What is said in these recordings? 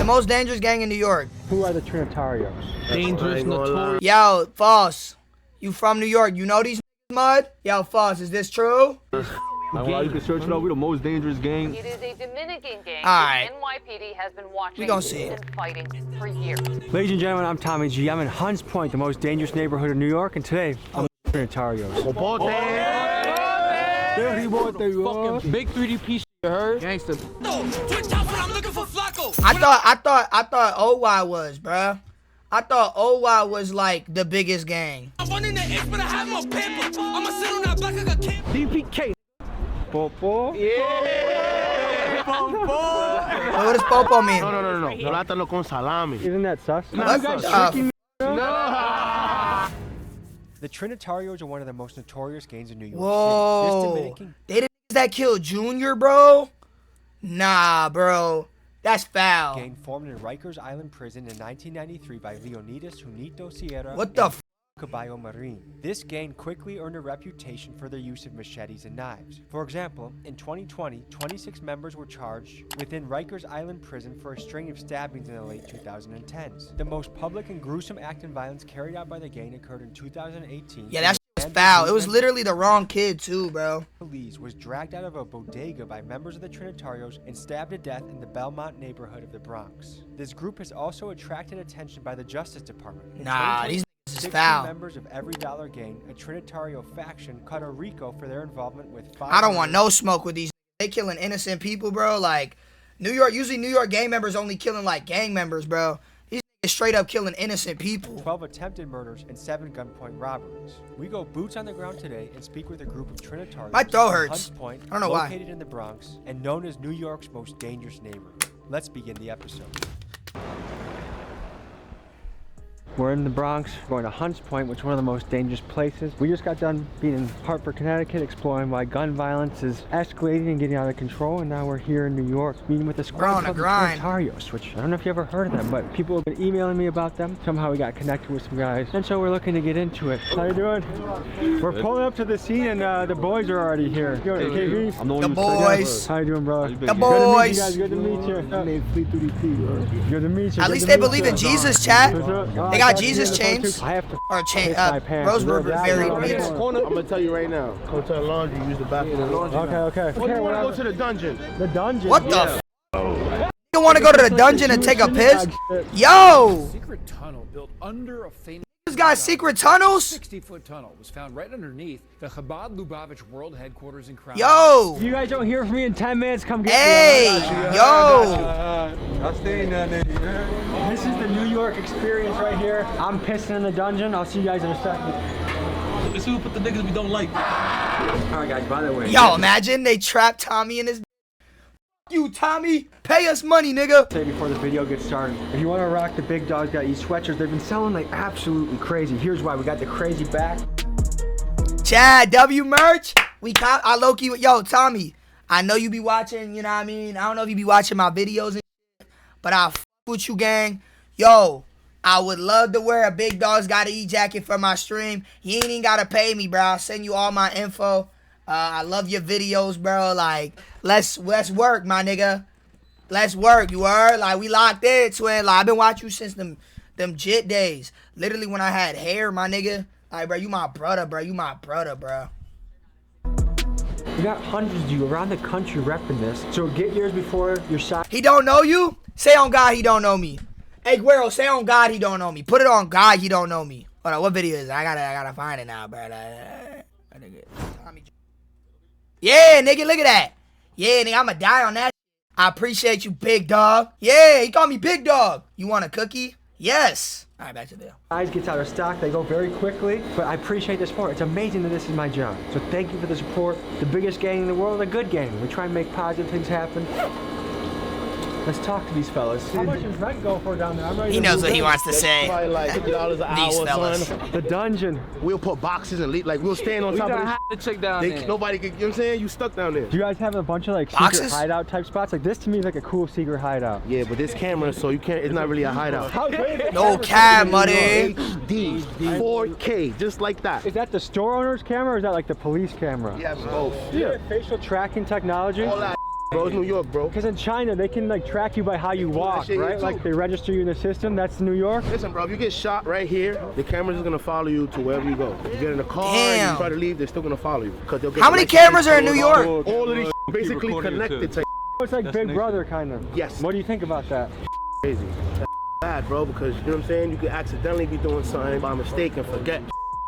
most dangerous gang in New York? Who are the Trinitarios? Dangerous, notorious. Yo, False. You from New York? You know these mud? Yo, False, is this true? You can search it out. We're the most dangerous gang. It is a Dominican gang. All right. NYPD has been watching We gonna see it. and fighting for years. Ladies and gentlemen, I'm Tommy G. I'm in Hunts Point, the most dangerous neighborhood in New York, and today I'm with Trinitarios. Fucking big 3D piece. You heard? Gangsta. I thought OY was, bruh. I thought OY was like the biggest gang. DPK. Popo? Yeah. Popo. What does Popo mean? No. Plátano con salami. Isn't that sus? The Trinitarios are one of the most notorious gangs in New York Whoa. City. This Dominican... They the that killed Junior, bro? Nah, bro. That's foul. Gang formed in Rikers Island Prison in 1993 by Leonidas Junito Sierra. What the f? Caballo Marin. This gang quickly earned a reputation for their use of machetes and knives. For example, in 2020, 26 members were charged within Rikers Island Prison for a string of stabbings in the late 2010s. The most public and gruesome act of violence carried out by the gang occurred in 2018. Yeah, that's foul. It was literally the wrong kid too, bro. Police was dragged out of a bodega by members of the Trinitarios and stabbed to death in the Belmont neighborhood of the Bronx. This group has also attracted attention by the Justice Department. In Nah, these is 16 foul. members of Every Dollar Gang, a Trinitario faction, cut a RICO for their involvement with 5. I don't want no smoke with these. They killing innocent people, bro. Like New York, usually New York gang members only killing like gang members, bro. These is straight up killing innocent people. 12 attempted murders and 7 gunpoint robberies. We go boots on the ground today and speak with a group of Trinitarios. My throat in hurts. Hunts Point, I don't know why. located in the Bronx and known as New York's most dangerous neighborhood. Let's begin the episode. We're in the Bronx, going to Hunts Point, which is one of the most dangerous places. We just got done being in Hartford, Connecticut, exploring why gun violence is escalating and getting out of control, and now we're here in New York, meeting with a squad called the Trinitarios, which I don't know if you ever heard of them, but people have been emailing me about them. Somehow we got connected with some guys, and so we're looking to get into it. How you doing? We're pulling up to the scene, and the boys are already here. Yo, KB? The boys. How you doing, bro? The boys. Good to meet you guys. Good to meet you. Good to meet you. At least they believe in Jesus, chat. They got Jesus chains. I have to or chain. my pants. Those were very I'm weird. gonna tell you right now. Go to the laundry. Use the bathroom. Okay. Or you wanna go to the dungeon? The dungeon. What the f? You want to go to the dungeon and take a piss? Yo! Secret tunnel built under a famous. This got secret tunnels? 60-foot tunnel was found right underneath the Chabad Lubavitch World Headquarters in Crown. Yo! You guys don't hear from me in 10 minutes, come get Hey! me. Yo! This is the New York experience right here. I'm pissing in the dungeon. I'll see you guys in a second. Let's see who put the niggas we don't like. Alright guys, by the way. Yo, imagine they trapped Tommy in his. You, Tommy, pay us money, nigga. Say before the video gets started, if you want to rock the Big Dogs Gotta Eat sweatshirts, they've been selling like absolutely crazy. Here's why. We got the crazy back. Chad, W merch. I low-key, yo, Tommy, I know you be watching, you know what I mean? I don't know if you be watching my videos and shit, but I'll f with you, gang. Yo, I would love to wear a Big Dogs Gotta Eat jacket for my stream. You ain't even gotta pay me, bro. I'll send you all my info. I love your videos, bro. Like, let's work, my nigga. Let's work, you heard? Like, we locked in, twin. Like, I've been watching you since them jit days. Literally when I had hair, my nigga. Like, bro, you my brother, bro. You my brother, bro. We got hundreds of you around the country repping this. So get yours before your shot. He don't know you? Say on God he don't know me. Hey, Guero, say on God he don't know me. Put it on God he don't know me. Hold on, what video is it? I gotta find it now, bro. Yeah, nigga, look at that. Yeah, nigga, I'ma die on that. I appreciate you, big dog. Yeah, he called me big dog. You want a cookie? Yes. All right, back to the video. Guys gets out of stock, they go very quickly, but I appreciate the support. It's amazing that this is my job. So thank you for the support. The biggest gang in the world, a good gang. We try and make positive things happen. Let's talk to these fellas. How much does rent go for down there? I'm ready. He knows what he wants to say. Probably like $50 an hour, These fellas. son. The dungeon. We'll put boxes and like we'll stand on top of The chick down it. there. Nobody could, you know what I'm saying? You stuck down there. Do you guys have a bunch of like secret Boxes? hideout type spots? Like this to me is like a cool secret hideout. Yeah, but this camera, so you can't, it's not really a hideout. How great No cab, money. HD, 4K, just like that. is that? The store owner's camera or is that like the police camera? Yeah, both. Yeah. Facial tracking technology. All that bro. It's New York, bro. Because in China, they can like track you by how you walk, right? Like they register you in the system. That's New York. Listen, bro, if you get shot right here, the cameras is gonna follow you to wherever you go. If you get in a car and you try to leave, they're still gonna follow you. How many cameras are in New York? All of these basically connected to. It's like Big Brother, kind of. Yes. What do you think about that? Crazy. That's bad, bro, because you know what I'm saying? You could accidentally be doing something by mistake and forget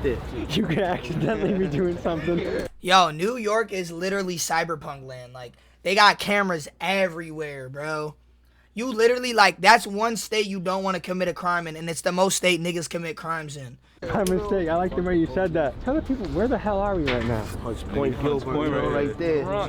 this. You could accidentally be doing something. Yo, New York is literally cyberpunk land. Like, they got cameras everywhere, bro. You literally, like, that's one state you don't want to commit a crime in, and it's the most state niggas commit crimes in. My mistake. I like the way you said that. Tell the people, where the hell are we right now? It's Point right there. No,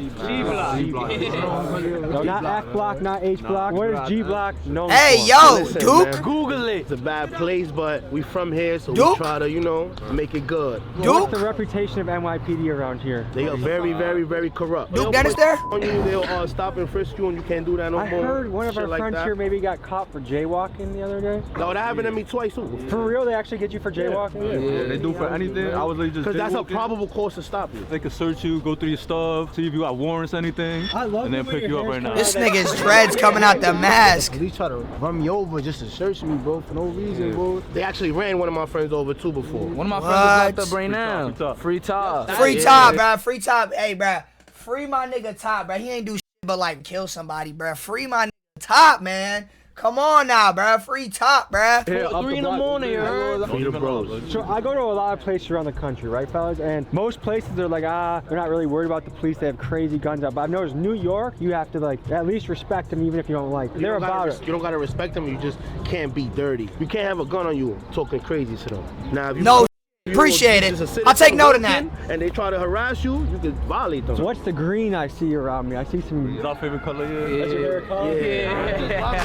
not F block, not H block. What is G block? No. Hey, yo, Listen, Duke. Man, Google it. It's a bad place, but we from here, so Duke? we try to, you know, make it good. What's the reputation of NYPD around here? They are very, very, very corrupt. Duke Dennis there? They'll stop and frisk you, and you can't do that no more. I heard one of our Shit friends like here maybe got caught for jaywalking the other day. No, that happened to me twice too. For real, they actually get you for jaywalking? Yeah, they do for anything. I was like just because that's a jaywalking. probable cause to stop you. They can search you, go through your stuff, see if you got warrants, anything, I love and then pick you up right now. This nigga's dreads coming out the mask. They try to run me over just to search me, bro, for no reason, bro. They actually ran one of my friends over too before. One of my friends is locked up right now. Free top. Free top, bro. Free top. Hey, bro. Free my nigga top, bro. He ain't do shit but like kill somebody, bro. Free my nigga top, man. Come on now, bro. Free top, bro. 3 in the morning, you heard? Free the bros. So I go to a lot of places around the country, right, fellas? And most places are like, they're not really worried about the police. They have crazy guns out. But I've noticed New York, you have to like at least respect them, even if you don't like them. They're about it. You don't gotta respect them. You just can't be dirty. You can't have a gun on you talking crazy to them. Now, if you No, appreciate it. I'll take note of that. And they try to harass you, you can violate them. So what's the green I see around me? I see some. Is our favorite color here? That's your favorite color? Yeah.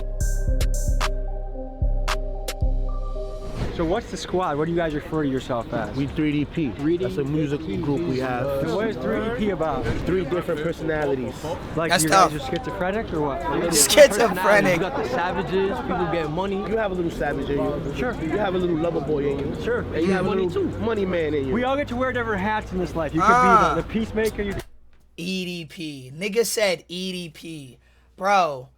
So what's the squad? What do you guys refer to yourself as? We 3DP. That's a music group we have. And what is 3DP about? 3 different personalities. Like That's you tough. guys are schizophrenic or what? Schizophrenic. You got the savages, people get money. You have a little savage in you. Sure. You have a little lover boy in you. Sure. And you have a little money man in you. We all get to wear different hats in this life. You could be the peacemaker. You. EDP. Nigga said EDP. Bro,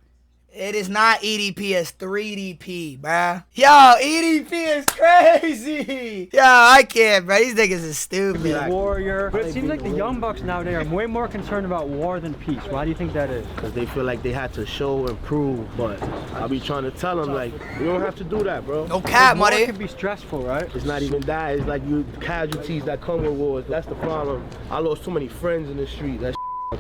it is not EDP, it's 3DP, bruh. Yo, EDP is crazy. Yo, I can't, bro. These niggas is stupid. Warrior. But it seems like the young bucks nowadays are way more concerned about war than peace. Why do you think that is? Because they feel like they had to show and prove, but I be trying to tell them, like, you don't have to do that, bro. No cap, War money. can be stressful, right? It's not even that. It's like you casualties that come with wars. That's the problem. I lost too many friends in the street. That's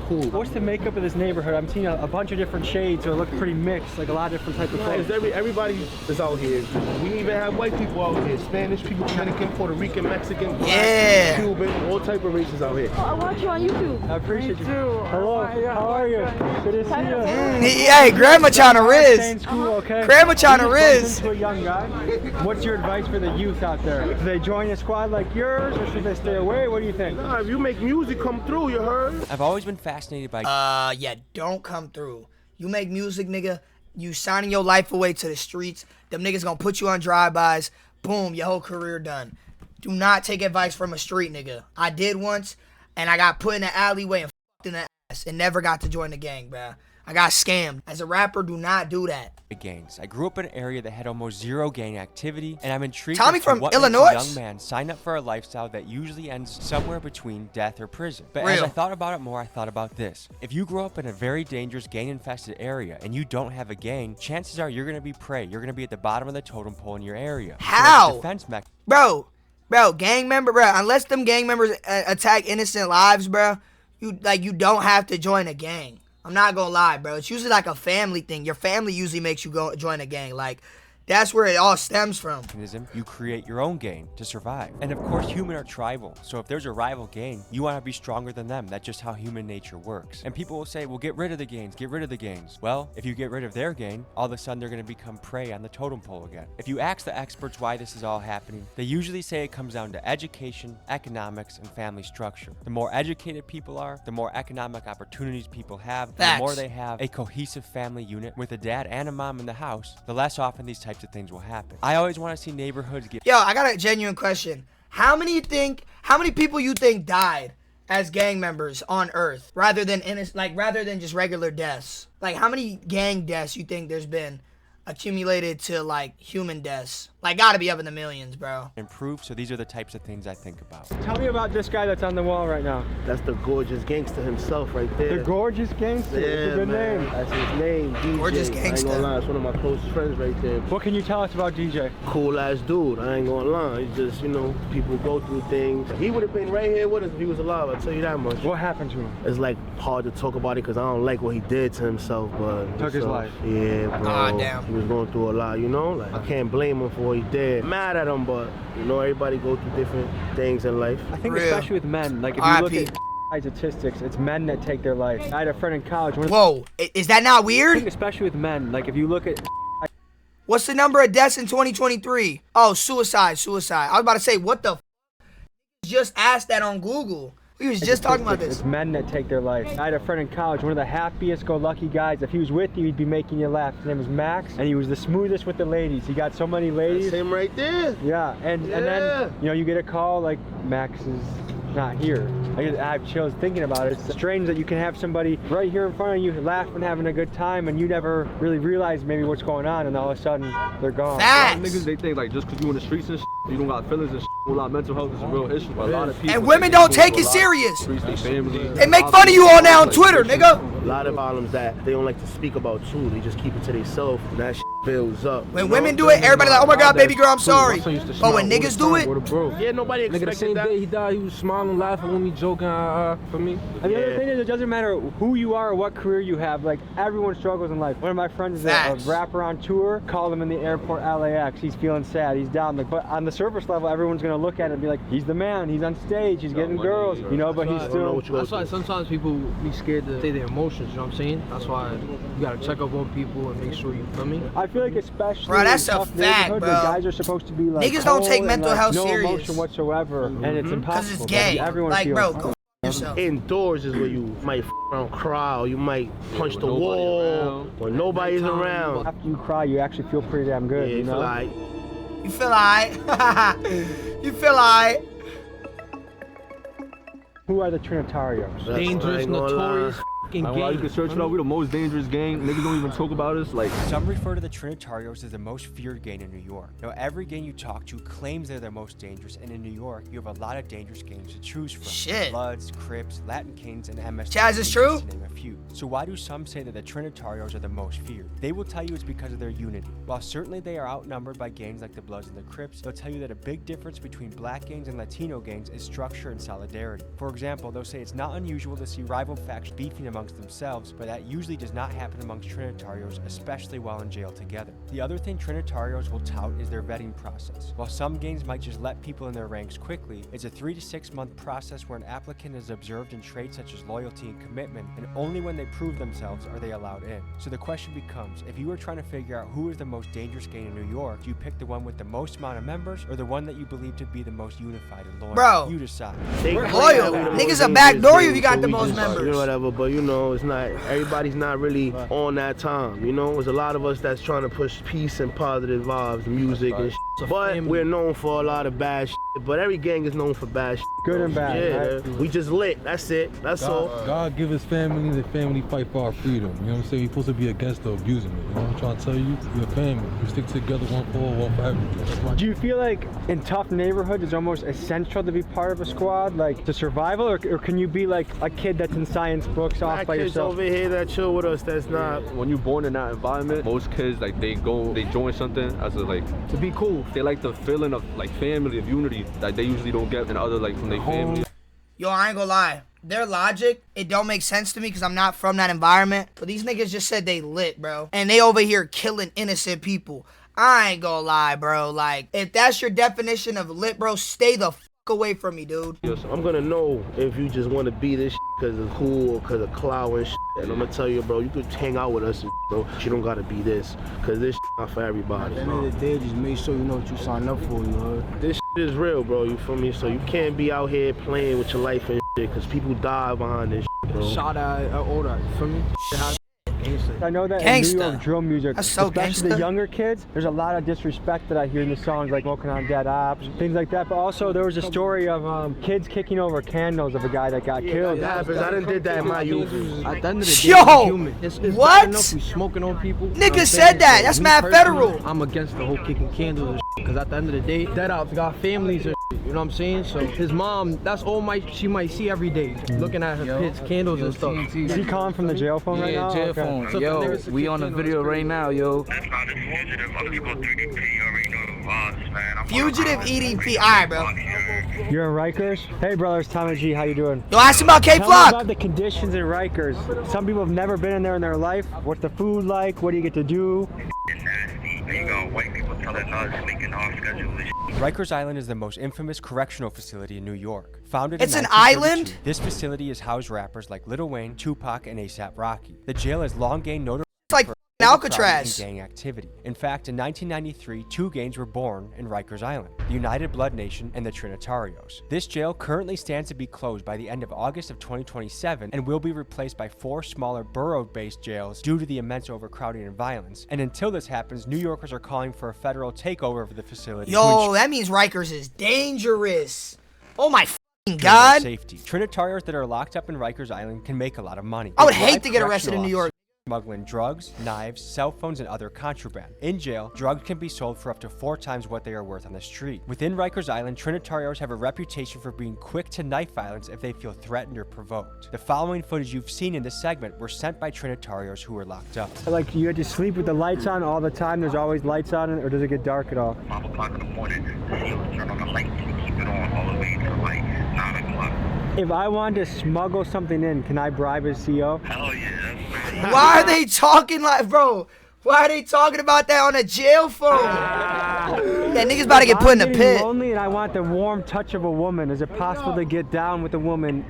cool. What's the makeup of this neighborhood? I'm seeing a bunch of different shades, so it looks pretty mixed, like a lot of different types of clothes. Everybody is out here. We even have white people out here. Spanish people, Dominican, Puerto Rican, Mexican, Yeah. Cuban, all type of races out here. I watch you on YouTube. I appreciate you. Hello, how are you? Good to see you. Hey, grandma trying to Stay in riz. school, okay? Grandma trying to You just bumped riz. into a young guy. What's your advice for the youth out there? Do they join a squad like yours, or should they stay away? What do you think? Nah, if you make music come through, you heard? I've always been fascinated by Yeah, don't come through. You make music, nigga. You signing your life away to the streets. Them niggas gonna put you on drive-bys. Boom, your whole career done. Do not take advice from a street nigga. I did once, and I got put in the alleyway and fucked in the ass and never got to join the gang, bruh. I got scammed. As a rapper, do not do that. gangs. I grew up in an area that had almost zero gang activity, and I'm intrigued Tommy as to from what Illinois? makes a young man sign up for a lifestyle that usually ends somewhere between death or prison. But as Real. I thought about it more, I thought about this. If you grow up in a very dangerous gang-infested area and you don't have a gang, chances are you're going to be prey. You're going to be at the bottom of the totem pole in your area. So as a How? defense mechanism, Bro, gang member, bro. Unless them gang members attack innocent lives, bro, you don't have to join a gang. I'm not gonna lie, bro. It's usually like a family thing. Your family usually makes you go join a gang. Like, that's where it all stems from. you create your own gang to survive. And of course, humans are tribal. So if there's a rival gang, you want to be stronger than them. That's just how human nature works. And people will say, well, get rid of the gangs, get rid of the gangs. Well, if you get rid of their gang, all of a sudden they're going to become prey on the totem pole again. If you ask the experts why this is all happening, they usually say it comes down to education, economics, and family structure. The more educated people are, the more economic opportunities people have, the more they have a cohesive family unit with a dad and a mom in the house, the less often these types of things will happen. I always want to see neighborhoods get... Yo, I got a genuine question. How many people you think died as gang members on Earth, rather than just regular deaths? Like, how many gang deaths you think there's been accumulated to like human deaths? Like, gotta be up in the millions, bro. Improve. So these are the types of things I think about. Tell me about this guy that's on the wall right now. That's the gorgeous gangster himself right there. The gorgeous gangster. Yeah, It's a good man. name. That's his name, DJ. Gorgeous I ain't gangster. gonna lie, it's one of my closest friends right there. What can you tell us about DJ? Cool ass dude, I ain't gonna lie. He's just, you know, people go through things. He would have been right here with us if he was alive, I'll tell you that much. What happened to him? It's like hard to talk about it because I don't like what he did to himself, but Took his life. Yeah, bro. Ah, damn. He was going through a lot, you know? Like, I can't blame him for what he did. Mad at him, but you know, everybody go through different things in life. I think Real. especially with men, like if you look at statistics, it's men that take their life. I had a friend in college. Whoa, is that not I weird? think especially with men, like if you look at What's the number of deaths in 2023? Oh, suicide. I was about to say, what the f? Just asked that on Google. We was just talking about this. It's men that take their life. I had a friend in college, one of the happiest go lucky guys. If he was with you, he'd be making you laugh. His name was Max, and he was the smoothest with the ladies. He got so many ladies. That's him right there. Yeah, and then, you know, you get a call like Max is not here. I have chills thinking about it. It's strange that you can have somebody right here in front of you laughing, having a good time, and you never really realize maybe what's going on, and all of a sudden they're gone. Facts. Niggas, they think like just because you in the streets and you don't got feelings and a lot of mental health is a real issue. But a lot of people, And women don't take it serious. They family. They make fun of you all now on Twitter, nigga. A lot of problems that they don't like to speak about too. They just keep it to themselves, and that builds up. When women do it, everybody like, oh my God, baby girl, I'm sorry. But when niggas do it, Yeah, nobody Nigga, the expected same that. day he died, he was smiling, laughing with me, joking, for me. And the other thing is, it doesn't matter who you are or what career you have. Like, everyone struggles in life. One of my friends is a Facts. rapper on tour. Called him in the airport, LAX. He's feeling sad. He's down. Like, but on the surface level, everyone's gonna look at it and be like, he's the man. He's on stage. He's getting girls. You know, but he's still. That's why sometimes people be scared to say their emotions, you know what I'm saying? That's why you gotta check up on people and make sure you feel me. I feel like especially Bro, that's in a tough fact, neighborhoods bro. where guys are supposed to be like Niggas don't take cold and, mental like, health no serious. emotion whatsoever, and it's impossible. because it's but gay. Everyone Like, feels bro, go f yourself. Indoors is where you might around, cry, or you might punch the nobody wall, around. or nobody's around. After you cry, you actually feel pretty damn good. Yeah, you know. You feel alright? You feel alright? Who are the Trinitarios? Dangerous, notorious, You can search it out. We're the most dangerous gang. Niggas don't even talk about us. Like, some refer to the Trinitarios as the most feared gang in New York. Now, every gang you talk to claims they're the most dangerous, and in New York, you have a lot of dangerous gangs to choose from. Shit. Bloods, Crips, Latin Kings, and MS. Chaz, is true? To name a few. So why do some say that the Trinitarios are the most feared? They will tell you it's because of their unity. While certainly they are outnumbered by gangs like the Bloods and the Crips, they'll tell you that a big difference between black gangs and Latino gangs is structure and solidarity. For example, they'll say it's not unusual to see rival factions beefing amongst themselves, but that usually does not happen amongst Trinitarios, especially while in jail together. The other thing Trinitarios will tout is their vetting process. While some gangs might just let people in their ranks quickly, it's a 3 to 6 month process where an applicant is observed in traits such as loyalty and commitment, and only when they prove themselves are they allowed in. So the question becomes, if you were trying to figure out who is the most dangerous gang in New York, do you pick the one with the most amount of members, or the one that you believe to be the most unified and loyal? Bro. You decide. Loyal. Niggas a backdoor you if you got the most members. You know, whatever, but you know, it's not, everybody's not really on that time, you know? There's a lot of us that's trying to push peace and positive vibes, music and shit. But we're known for a lot of bad shit, but every gang is known for bad shit. Good and bad, Yeah, right? we just lit, that's it, that's all. God give his family, the family fight for our freedom. You know what I'm saying? You're supposed to be against the abusing it. You know what I'm trying to tell you? You're a family. We stick together, one for all, one for everything. Do you feel like in tough neighborhoods it's almost essential to be part of a squad, like to survival, or can you be like a kid that's in science books off by Kids yourself? over here that chill with us, that's not. when you're born in that environment, most kids, like, they join something as a, like, To be cool. they like the feeling of, like, family, of unity that they usually don't get in other, like, from their family. Yo, I ain't gonna lie. Their logic, it don't make sense to me because I'm not from that environment. But these niggas just said they lit, bro. And they over here killing innocent people. I ain't gonna lie, bro. Like, if that's your definition of lit, bro, stay the fuck away from me, dude. I'm gonna know if you just wanna be this because it's cool or because of clout and shit. And I'm gonna tell you, bro, you could hang out with us, bro. You don't gotta be this, because this not for everybody. At the end of the day, just make sure you know what you signed up for, you heard? This is real, bro, you feel me? So you can't be out here playing with your life and shit, because people die behind this shit, bro. Shot at all that, you feel me? gangster. I know that in Gangsta. New York drill music, That's so especially gangsta. the younger kids, there's a lot of disrespect that I hear in the songs, like Walking on Dead Ops, things like that. But also there was a story of kids kicking over candles of a guy that got killed. It happens. I done did that in my youth. At the end of the day, Yo! we're human. It's What? bad enough we smoking on people. You know what Nigga I'm said saying? that. So That's me mad personally, federal. I'm against the whole kicking candles and because at the end of the day, dead ops got families and you know what I'm saying? So his mom, that's all she might see every day, looking at her kids' candles and stuff. Is he calling from the jail phone right now? Yeah, jail Okay. phone. So Yo, we on the video right now, yo. Fugitive EDP. All right, bro. You're in Rikers? Hey brothers, Tommy G, how you doing? Yo, ask him about Tell me K-Flock. about the conditions in Rikers. Some people have never been in there in their life. What's the food like? What do you get to do? Rikers Island is the most infamous correctional facility in New York. Founded It's in an 1932, island? This facility has housed rappers like Lil Wayne, Tupac, and A$AP Rocky. The jail has long gained notoriety It's like for Alcatraz. and gang activity. In fact, in 1993, two gangs were born in Rikers Island, the United Blood Nation and the Trinitarios. This jail currently stands to be closed by the end of August of 2027 and will be replaced by 4 smaller borough-based jails due to the immense overcrowding and violence. And until this happens, New Yorkers are calling for a federal takeover of the facility. Yo, that means Rikers is dangerous. Oh my fucking ensure their God. safety. Trinitarios that are locked up in Rikers Island can make a lot of money. I would They hate bribe to get arrested in New correctional York. smuggling drugs, knives, cell phones, and other contraband. In jail, drugs can be sold for up to 4 times what they are worth on the street. Within Rikers Island, Trinitarios have a reputation for being quick to knife violence if they feel threatened or provoked. The following footage you've seen in this segment were sent by Trinitarios who were locked up. Like you had to sleep with the lights on all the time? There's always lights on, or does it get dark at all? 5 o'clock in the morning, he'll turn on the lights and keep it on all the way to like 9 o'clock. If I wanted to smuggle something in, can I bribe his CO? Hell yeah. Why are they talking like, bro? Why are they talking about that on a jail phone? Yeah, niggas about to get put in the I'm pit. getting lonely and I want the warm touch of a woman. Is it possible to get down with a woman?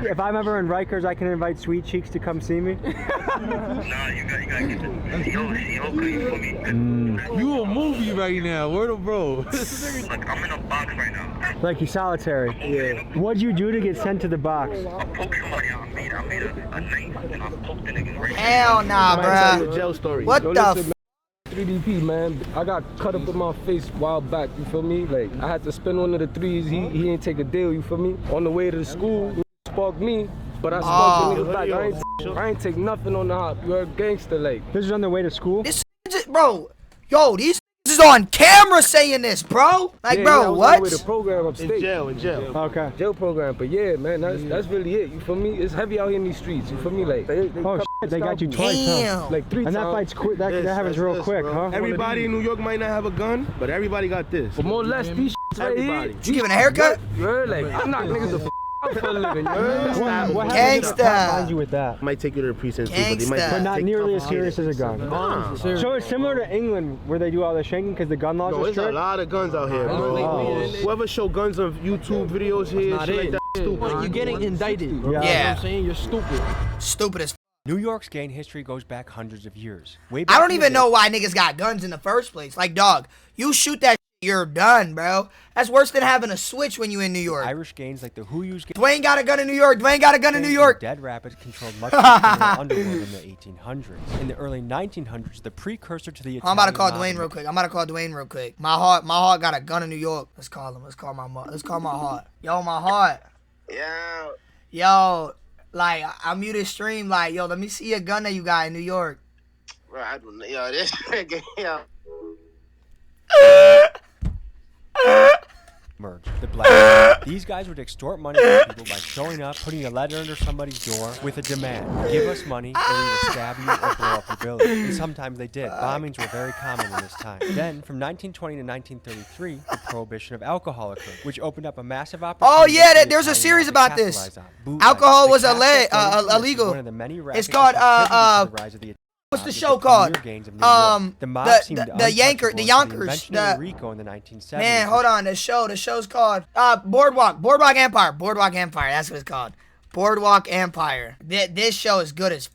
If I'm ever in Rikers, I can invite Sweet Cheeks to come see me. Nah, you gotta get the CO clean for me. You a movie right now, word of bro. Look, I'm in a box right now. Like you solitary. Yeah. What'd you do to get sent to the box? I poked somebody out. I made a knife and I poked the niggas right Hell nah, Tell you a bruh. jail story. What Yo, the listen, 3DP, man. I got cut up in my face a while back, you feel me? Like, I had to spend one of the threes. He ain't take a deal, you feel me? On the way to the school, he sparked me, but I sparked the niggas back. I ain't take nothing on the hop. You heard gangster, like. This is on their way to school? This just, bro, yo, these is on camera saying this, bro. Like, Yeah, bro, I was on what? the way to program upstate. In jail. Okay. Jail program, but yeah, man, that's really it. You feel me? It's heavy out here in these streets. You feel me? Like, they Oh shit, they got you twice, huh? Damn. like 3 And that times. fight's quick. That happens real quick, huh? Everybody in New York might not have a gun, but everybody got this. But more or less, these right here. Everybody. You giving a haircut? You heard? Like, I knock niggas the out for a living. You heard? What happens if Gangsta. the cop finds you with that? Might take you to the precinct too, but they might Gangsta. But not take nearly as confiscated. serious as a gun. Nah. So it's similar to England where they do all the shanking because the gun laws No, are there's a strict? lot of guns out here, bro. Oh. Whoever show guns on YouTube videos here, Not shit like it. that, stupid. You're getting indicted. You know what Yeah. I'm saying? You're stupid. Stupid as New York's gang history goes back hundreds of years. Way I back don't in the even day- know why niggas got guns in the first place. Like, dog, you shoot that you're done, bro. That's worse than having a switch when you in New York. Irish gangs like the Who's gang Dwayne got a gun in New York. Dwayne got a gun in New York. Dead Rapids controlled much of the criminal underworld in the 1800s. In the early 1900s, the precursor to the I'm about to call Italian Dwayne mob- real quick. I'm about to call Dwayne real quick. My heart got a gun in New York. Let's call him. Let's call my heart. Yo, my heart. Yeah. Yo, like, I muted stream. Like, yo, let me see a gun that you got in New York. Bro, I don't know. Yo, this nigga, yo. merge. The Black. These guys would extort money from people by showing up, putting a letter under somebody's door with a demand. Give us money or we will stab you or blow up your building. And sometimes they did. Bombings were very common in this time. Then, from 1920 to 1933, the prohibition of alcohol occurred, which opened up a massive opportunity. Oh yeah, for the there's a Italian series mob to about this. capitalize on. Bootlegs. Alcohol The was Dasgasdom is illegal. one of the many It's rackets called that contributed to the rise of the what's the mob show with the premier called? gangs of New York. The mob seemed The Yankers, untouchable the until Yonkers. invention of RICO in the 1970s. Man, hold on. The show's called Boardwalk Empire. Boardwalk Empire. That's what it's called. Boardwalk Empire. This show is good as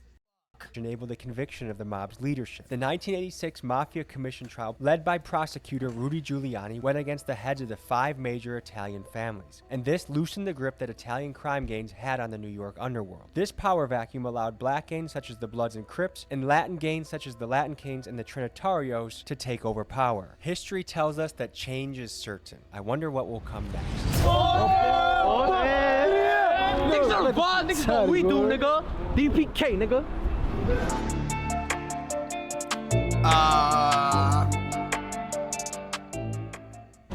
fuck. enabled the conviction of the mob's leadership. The 1986 Mafia Commission trial, led by prosecutor Rudy Giuliani, went against the heads of the 5 major Italian families, and this loosened the grip that Italian crime gangs had on the New York underworld. This power vacuum allowed black gangs such as the Bloods and Crips, and Latin gangs such as the Latin Kings and the Trinitarios to take over power. History tells us that change is certain. I wonder what will come next. Niggas are bad, niggas what we do, nigga. DPK, nigga.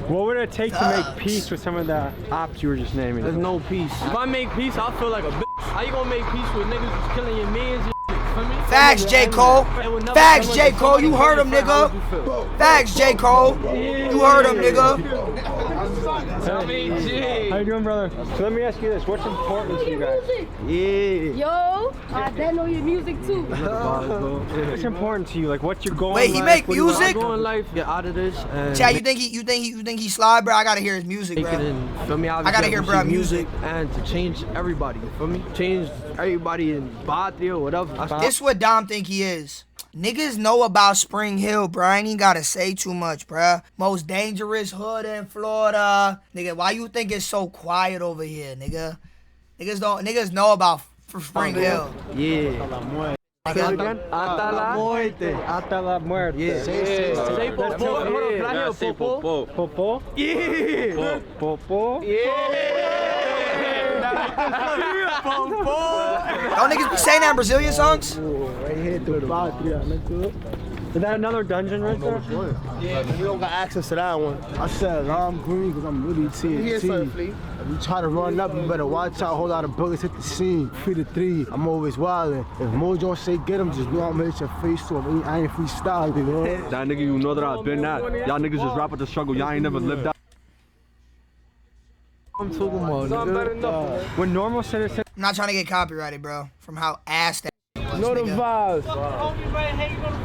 What would it take to make peace with some of the ops you were just naming? There's no peace. If I make peace, I feel like a bitch. How you gonna make peace with niggas who's killing your mans and shit? Facts, J. Cole. Facts, J. Cole. You heard him, nigga. Facts, J. Cole. You heard him, nigga. How you doing, brother? So let me ask you this. What's important to you guys? Yo, I know your music too. What's important to you? Like, what's your goal? Wait, he make music? Goal in life, get out of this. Chad, you think he slide, bro? I gotta hear his music, bro. I gotta hear bro music and to change everybody. You feel me? Change everybody in Patria or whatever. This what Dom think he is. Niggas know about Spring Hill, bro. I ain't even gotta say too much, bro. Most dangerous hood in Florida. Nigga, why you think it's so quiet over here, nigga? Niggas know about Spring Hill. Yeah. Hasta la muerte. Hasta la muerte. Yeah. Say popo. Hold on, can I hear popo? Popo? Yeah. Popo? Don't niggas be saying that in Brazilian songs? Right here through the Patria, nigga. Is that another dungeon right there? Yeah, we don't got access to that one. I said, I'm green because I'm really TNT. If you try to run up, you better watch out. A whole lot of bullets hit the scene. 3 to 3. I'm always wildin'. If Mojo say get him, just know I'm gonna hit your face to him. I ain't freestyle, you know? That nigga, you know that I've been that. Y'all niggas just rap with the struggle. Y'all ain't never lived that. I'm talking about, nigga. When normal citizens... I'm not trying to get copyrighted, bro. From how ass that was, You know the nigga. vibes.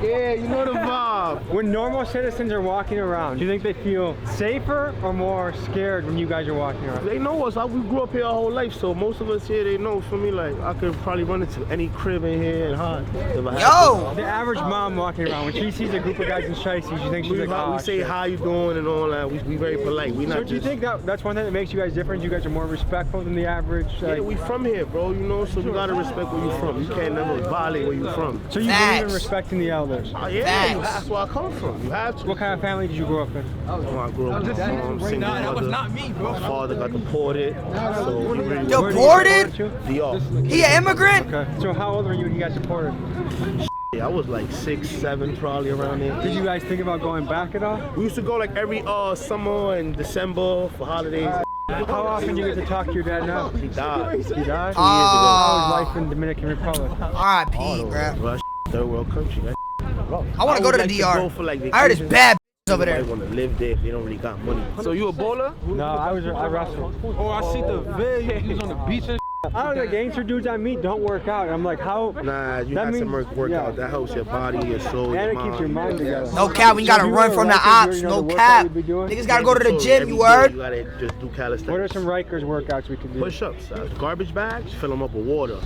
Yeah, you know the vibe. When normal citizens are walking around, do you think they feel safer or more scared when you guys are walking around? They know us. We grew up here our whole life, so most of us here, they know. For me, like, I could probably run into any crib in here and hide. Yo! The average mom walking around, when she sees a group of guys in shiesties, you think she's like, oh, we say, how you doing and all that. We very polite. We not so do you think that's one thing that makes you guys different? You guys are more respectful than the average? Yeah, we from here, bro, you know, so you gotta respect where you from. You can't never violate where you from. So you believe in respecting the elders? Yeah, that's where I come from. You have to. What kind of family did you grow up in? I grew up with a single mother. That was not me, bro. My father got deported. So he really Deported? DR. He an immigrant? Okay. So how old were you when you got deported? I was like 6, 7, probably around there. Did you guys think about going back at all? We used to go like every summer and December for holidays. How often do you get to talk to your dad now? He died. He died? 2 years ago. Oh. How was life in Dominican Republic? R.I.P., bro. Third world country. I want to go to the DR. I heard it's bad over there. I want to live there if they don't really got money. So you a bowler? No, I wrestled. Oh, I see the vid. He's on the beach and I don't know, the gangster dudes I meet don't work out. I'm like, how? Nah, you have to work out. That helps your body, your soul, and your it keeps your mind together. No cap, we gotta run from the ops. No cap. Niggas gotta go to the gym, you heard? You gotta just do calisthenics. What are some Rikers workouts we can do? Push-ups, garbage bags, fill them up with water.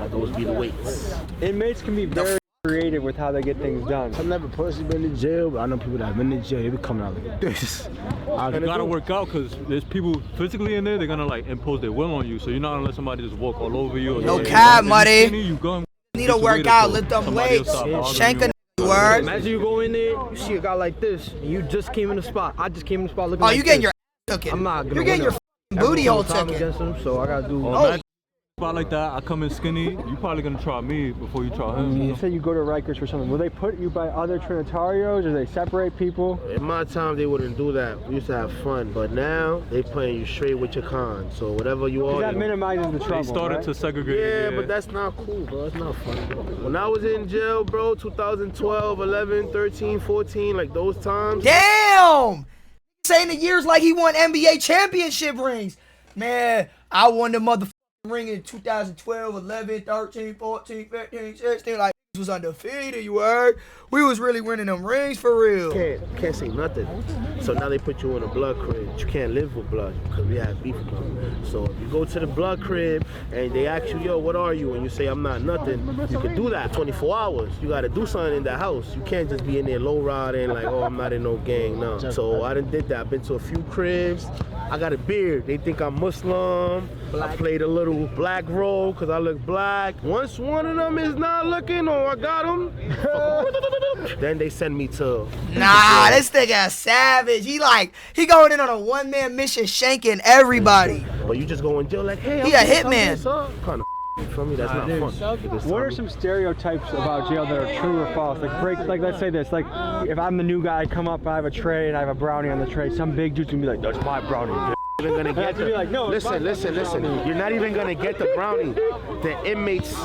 Those be the weights. Inmates can be very creative with how they get things done. I've never personally been to jail, but I know people that have been to jail. They be coming out like this. You gotta work out because there's people physically in there. They're gonna like impose their will on you. So you're not gonna let somebody just walk all over you. No cap, muddy. You need to work out, lift them weights, shank a word. Imagine you go in there, you see a guy like this, and you just came in the spot. I just came in the spot looking like you getting this. your taken. I'm not gonna You're getting your booty hole taken. Against him, so I gotta do. Spot like that, I come in skinny. You probably gonna try me before you try him. You say you go to Rikers for something. Will they put you by other Trinitarios, or they separate people? In my time, they wouldn't do that. We used to have fun, but now they putting you straight with your con. So whatever you are, that minimizes the trouble. They started to segregate. Yeah, but that's not cool, bro. It's not fun. When I was in jail, bro, 2012, 11, 13, 14, like those times. Damn! Saying the years like he won NBA championship rings. Man, I won the motherfucking ring in 2012, 11, 13, 14, 15, 16. Like, was undefeated, you heard? We was really winning them rings for real. Can't say nothing. So now they put you in a blood crib. You can't live with blood because we have beef with them. So if you go to the blood crib and they ask you, yo, what are you? And you say, I'm not nothing. You can do that 24 hours. You got to do something in that house. You can't just be in there low riding like, oh, I'm not in no gang. No. So I done did that. I've been to a few cribs. I got a beard. They think I'm Muslim. I played a little black role because I look black. Once one of them is not looking, or I got them, then they send me to. Nah, this nigga savage. He going in on a one-man mission, shanking everybody. But you just go in jail like, hey, he a hitman. Kind of. For me, that's not fun. What are some stereotypes about jail that are true or false? Like let's say this, like, if I'm the new guy, I come up, I have a tray, and I have a brownie on the tray, some big dude's gonna be like, that's my brownie. Even gonna get the, like, no, listen. You're not even gonna get the brownie. The inmates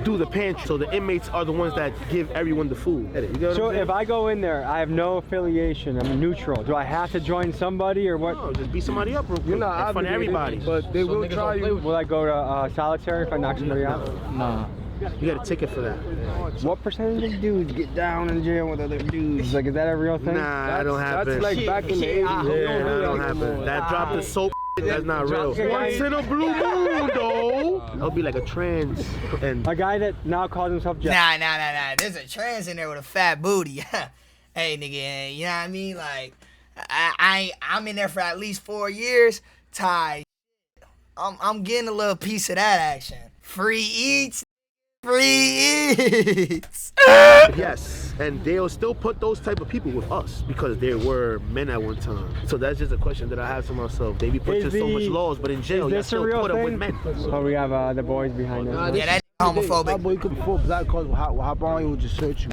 do the pantry, so the inmates are the ones that give everyone the food. So if I go in there, I have no affiliation, I'm neutral. Do I have to join somebody or what? No, just beat somebody up real quick. You're not in front of everybody. But they will try you. Will I go to solitary if I knock somebody out? Nah. You got a ticket for that. What percentage of dudes get down in jail with other dudes? Like, is that a real thing? Nah, that don't happen. That's like back in the 80s. Yeah, that don't happen. That drop the soap, that's not real. Once in a blue moon, though. That'll be like a trans. And a guy that now calls himself Jeff. Nah. There's a trans in there with a fat booty. Hey, nigga, you know what I mean? Like, I'm in there for at least 4 years. Ty, I'm getting a little piece of that action. Free eats. Yes, and they'll still put those type of people with us because they were men at one time. So that's just a question that I have to myself. They be put to so much laws, but in jail, you still put them with men. Oh, we have the boys behind us. Yeah, that's homophobic. My boy, before black cars will hop on you and just search you,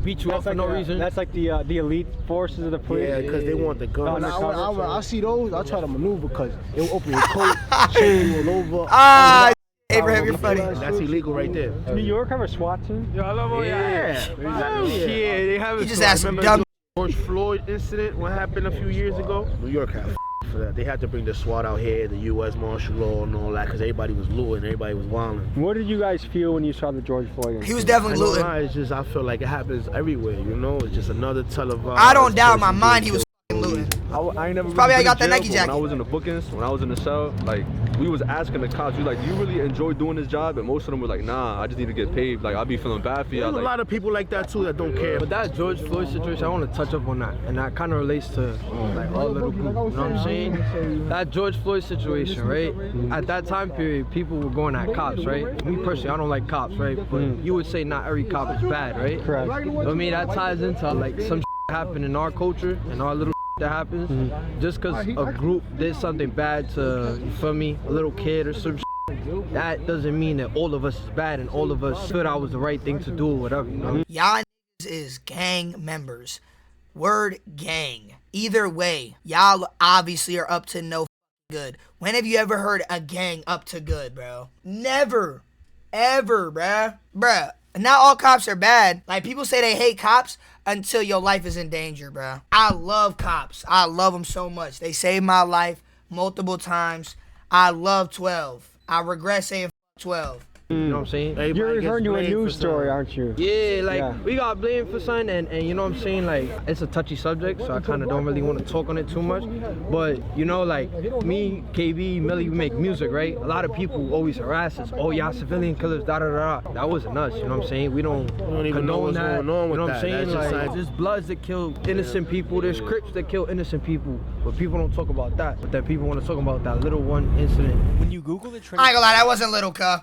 beat you up for no reason. That's like the elite forces of the police. Yeah, because they want the guns. I see those, I try to maneuver because it will open your coat, chain you all over. Abraham, you're funny. That's illegal right there. New York have a SWAT team? Yo, I love all Yeah, they have it. You just asked some dumb. George Floyd incident, what happened a few years ago? New York had for that. They had to bring the SWAT out here, the U.S. martial law and all that, because everybody was looting, everybody was wilding. What did you guys feel when you saw the George Floyd incident? He was definitely looting. It's just, I feel like it happens everywhere, you know? It's just another televised. I don't doubt in my mind he was looting. I ain't never Probably I got been that in Nike jail, but jacket. when I was in the bookings, when I was in the cell, like, we was asking the cops, we like, do you really enjoy doing this job? And most of them were like, nah, I just need to get paid. Like, I'll be feeling bad for you. There's a lot of people like that too that don't care. But that George Floyd situation, I want to touch up on that, and that kind of relates to like all little group. You know what I'm saying? That George Floyd situation, right? At that time period, people were going at cops, right? Me personally, I don't like cops, right? But you would say not every cop is bad, right? Correct. But I mean, that ties into like some happen in our culture and our little that happens. Just because a group did something bad to, you feel me, a little kid or some that doesn't mean that all of us is bad and all of us feel that was the right thing to do or whatever, you know? Y'all is gang members. Word gang. Either way, y'all obviously are up to no good. When have you ever heard a gang up to good, bro? Never. Ever, bruh. Bruh. Not all cops are bad. Like, people say they hate cops until your life is in danger, bruh. I love cops. I love them so much. They saved my life multiple times. I love 12. I regret saying 12. You know what I'm saying? You're referring to a news story, aren't you? Yeah, like, we got blamed for something, and you know what I'm saying? Like, it's a touchy subject, so I kind of don't really want to talk on it too much. But, you know, like, me, KB, Millie, we make music, right? A lot of people always harass us. Oh, y'all civilian killers, da-da-da-da. That wasn't us, you know what I'm saying? We don't even know what's that, going on with you know what that. I'm saying? That's Like, just there's bloods that kill innocent people. There's Crips that kill innocent people. But people don't talk about that. But then people want to talk about that little one incident. When you Google the Trinitarios, I ain't gonna lie, that wasn't little, cuh.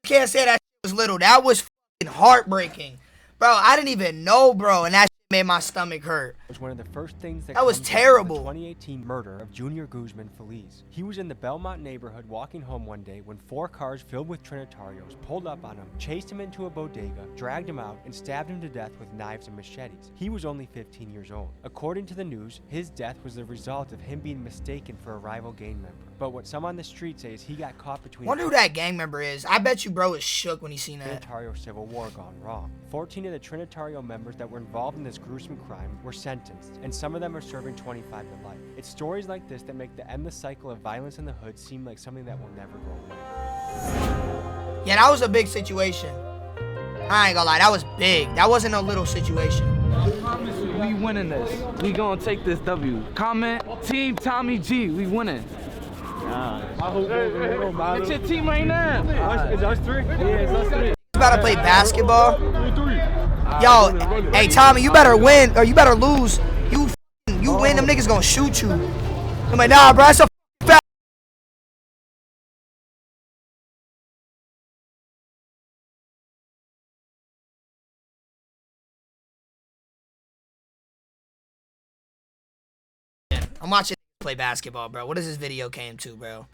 You can't say that was little. That was fucking heartbreaking. Bro, I didn't even know, bro, and that made my stomach hurt. was one of the first things that was comes up in terrible. The 2018 murder of Junior Guzman Feliz. He was in the Belmont neighborhood walking home one day when 4 cars filled with Trinitarios pulled up on him, chased him into a bodega, dragged him out, and stabbed him to death with knives and machetes. He was only 15 years old. According to the news, his death was the result of him being mistaken for a rival gang member. But what some on the street say is he got caught between... Wonder who that gang member is. I bet you bro is shook when he seen that. Trinitario civil war gone wrong. 14 of the Trinitario members that were involved in this gruesome crime were sentenced, and some of them are serving 25 to life. It's stories like this that make the endless cycle of violence in the hood seem like something that will never go away. Yeah, that was a big situation. I ain't gonna lie, that was big. That wasn't a little situation. I promise you, we winning this. We gonna take this W. Comment, Team Tommy G, we winning. It's your team right now. It's us three? Yeah, it's us three. You about to play basketball? Yo, hey Tommy, you better win or you better lose. You win, them niggas gonna shoot you. I'm like, nah, bro, that's a foul. I'm watching play basketball, bro. What does this video came to, bro?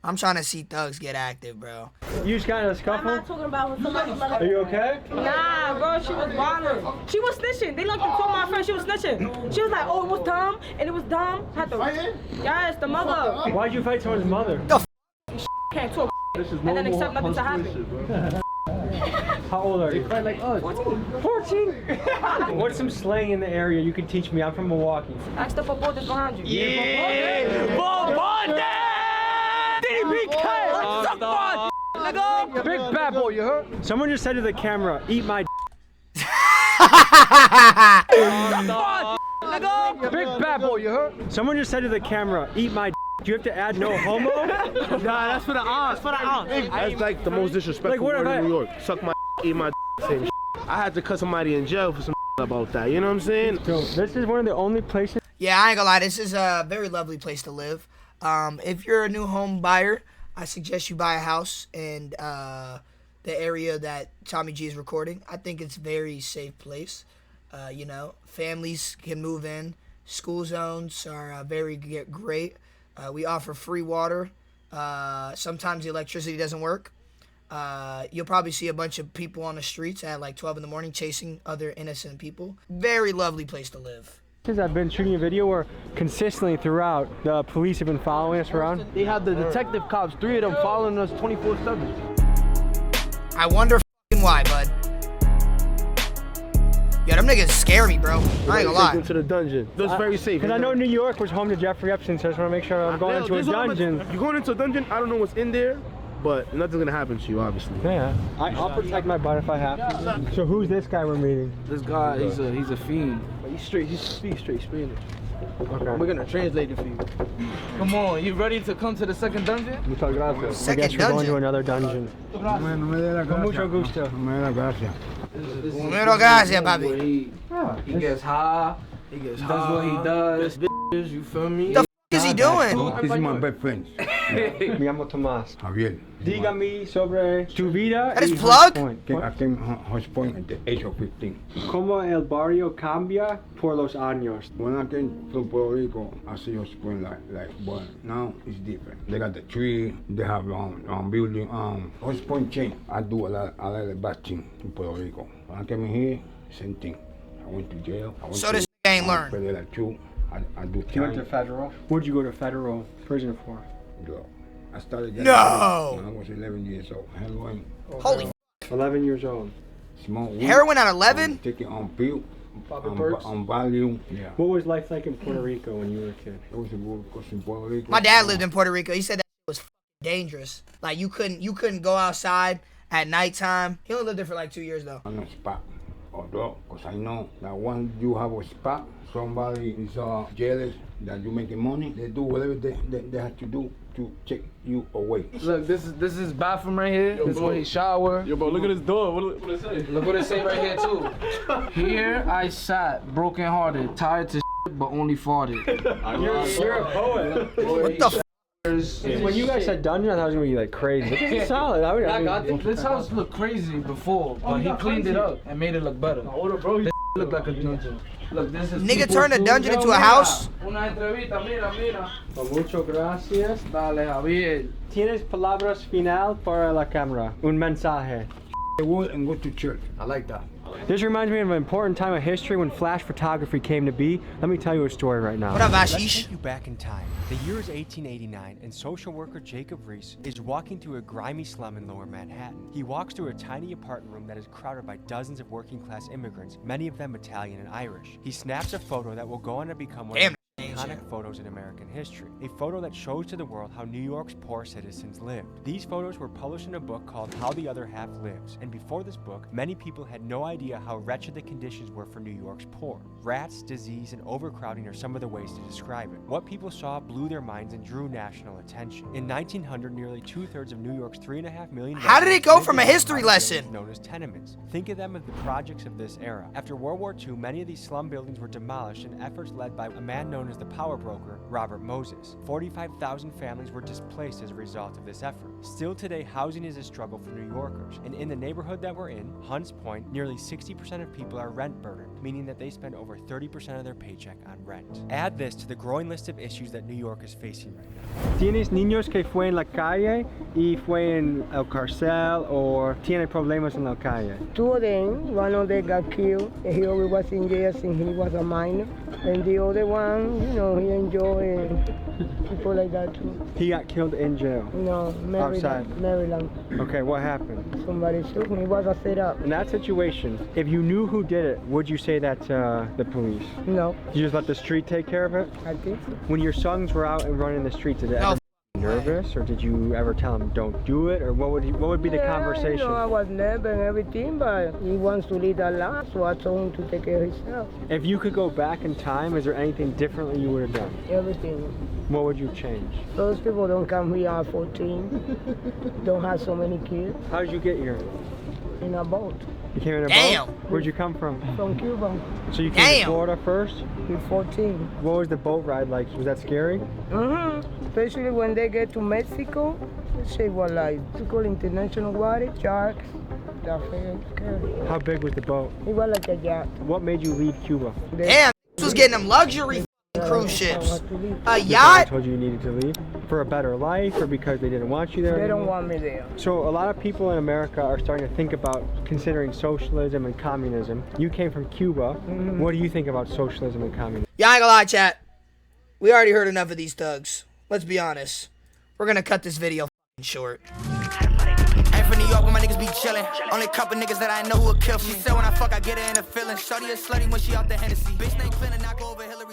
I'm trying to see thugs get active, bro. You just got in a scuffle? I'm not talking about when somebody's like... Are you okay? Nah, bro, she was bothering. She was snitching. They looked and told my friend she was snitching. She was like, oh, it was dumb, and it was dumb. Had to... Yes, the mother. Why'd you fight someone's mother? The can't talk and then accept nothing to happen. How old are you? Like 14. 14? What's some slang in the area you can teach me? I'm from Milwaukee. Ask the football that's behind you. Big bad boy, you heard? Someone just said to the camera, eat my Big bad boy, you heard? Someone just said to the camera, eat my do you have to add no homo? Nah, that's for the aunts. That's like the most disrespectful word in New York. Suck my eat my same I had to cut somebody in jail for some about that. You know what I'm saying? So this is one of the only places. Yeah, I ain't gonna lie. This is a very lovely place to live. If you're a new home buyer, I suggest you buy a house in the area that Tommy G is recording. I think it's a very safe place. You know, families can move in. School zones are very great. We offer free water. Sometimes the electricity doesn't work. You'll probably see a bunch of people on the streets at like 12 in the morning chasing other innocent people. Very lovely place to live. I've been shooting a video where consistently throughout the police have been following us around. They have the detective cops, 3 of them following us 24/7. I wonder why, bud. Yeah, them niggas scare me, bro. I ain't gonna lie. Into the dungeon. That's very safe. Because I know New York was home to Jeffrey Epstein, so I just want to make sure I'm going into a dungeon. You're going into a dungeon, I don't know what's in there, but nothing's gonna happen to you, obviously. Yeah, I'll protect my butt if I have to. So who's this guy we're meeting? This guy, he's a fiend. He's straight Spanish. Okay. We're gonna translate it for you. Come on, you ready to come to the second dungeon? Muchas gracias. Second I guess we're going to another dungeon. Con mucho gusto. Muchas gracias, papi. He gets high. He does what he does. Bitches, you feel me? The f is he doing? This is my best friend. Me llamo Tomás. Javier. Dígame sobre tu vida. That is plug? I came to Horse Point at the age of 15. ¿Cómo el barrio cambia por los años? When I came to Puerto Rico, I see Horse Point like but now it's different. They got the tree, they have building. Horse Point changed. I do a lot of bad things in Puerto Rico. When I came in here, same thing. I went to jail. So this ain't learned. I do time. You went to federal? What'd you go to federal prison for? I started No! when I was 11 years old. Heroin. Holy 11 years old. Smoke weed. Heroin at 11? Taking on pill. perks? On volume. Yeah. What was life like in Puerto Rico when you were a kid? It was a good because in Puerto Rico. My dad lived in Puerto Rico. He said that was dangerous. Like you couldn't go outside at nighttime. He only lived there for like 2 years though. On a spot. Although, because I know that once you have a spot, somebody is jealous that you're making money. They do whatever they have to do to check you away. Look, this is his bathroom right here. This is where he shower. Yo, bro, look at this door. What it say? Look what it say right here too. Here I sat, broken hearted, tired to shit, but only farted. You're a poet. What the f? When you guys said dungeon, I thought it was gonna be like crazy. This is solid. This house looked crazy before, but he cleaned it up and made it look better. This look like a dungeon. Look, this is Nigga turned a dungeon into a house. Una entrevista, mira. Muchas gracias. Dale, Javier. Tienes palabras final para la cámara. Un mensaje. The word and go to church. I like that. This reminds me of an important time of history when flash photography came to be. Let me tell you a story right now. What up, Let's Ashish? take you back in time. The year is 1889, and social worker Jacob Reese is walking through a grimy slum in Lower Manhattan. He walks through a tiny apartment room that is crowded by dozens of working-class immigrants, many of them Italian and Irish. He snaps a photo that will go on to become one of iconic photos in American history. A photo that shows to the world how New York's poor citizens lived. These photos were published in a book called How the Other Half Lives, and before this book, many people had no idea how wretched the conditions were for New York's poor. Rats, disease, and overcrowding are some of the ways to describe it. What people saw blew their minds and drew national attention. In 1900, nearly 2/3 of New York's 3.5 million How did it go from a history lesson? known as tenements. Think of them as the projects of this era. After World War II, many of these slum buildings were demolished in efforts led by a man known as the power broker, Robert Moses. 45,000 families were displaced as a result of this effort. Still today, housing is a struggle for New Yorkers, and in the neighborhood that we're in, Hunts Point, nearly 60% of people are rent burdened, meaning that they spend over 30% of their paycheck on rent. Add this to the growing list of issues that New York is facing right now. ¿Tienes niños que fue en la calle y fue en el cárcel o tiene problemas en la calle? Two of them, one of them got killed, and he always was in jail since he was a minor. And the other one, you know, he enjoyed people like that too. He got killed in jail? No, Maryland. Outside? Maryland. Okay, what happened? Somebody shoot him. It was a setup. In that situation, if you knew who did it, would you say that to the police? No. You just let the street take care of it? I think so. When your sons were out and running the streets, did it ever nervous, or did you ever tell him don't do it, or what would be the conversation? You know, I was nervous and everything, but he wants to lead a life, so I told him to take care of himself. If you could go back in time, is there anything differently you would have done? Everything. What would you change? Those people don't come here at 14, don't have so many kids. How did you get here? In a boat. You came in a Damn. boat? Where'd you come from? From Cuba. So you came to Florida first? With 14. What was the boat ride like? Was that scary? Especially when they get to Mexico, she was like, to call international water, sharks. That's very scary. How big was the boat? It was like a yacht. What made you leave Cuba? Damn, this was getting them luxury cruise ships. A Your yacht? parents told you you needed to leave for a better life, or because they didn't want you there? They don't anymore? want me there. So a lot of people in America are starting to think about considering socialism and communism. You came from Cuba. What do you think about socialism and communism? Yeah, I ain't gonna lie, chat. We already heard enough of these thugs. Let's be honest. We're gonna cut this video short. Ain't from New York, where my niggas be chillin'. Only couple niggas that I know who will kill. She said when I fuck, I get her in a feeling. Shorty is slutty when she out the Hennessy. Bitch named Clinton, knock over Hillary.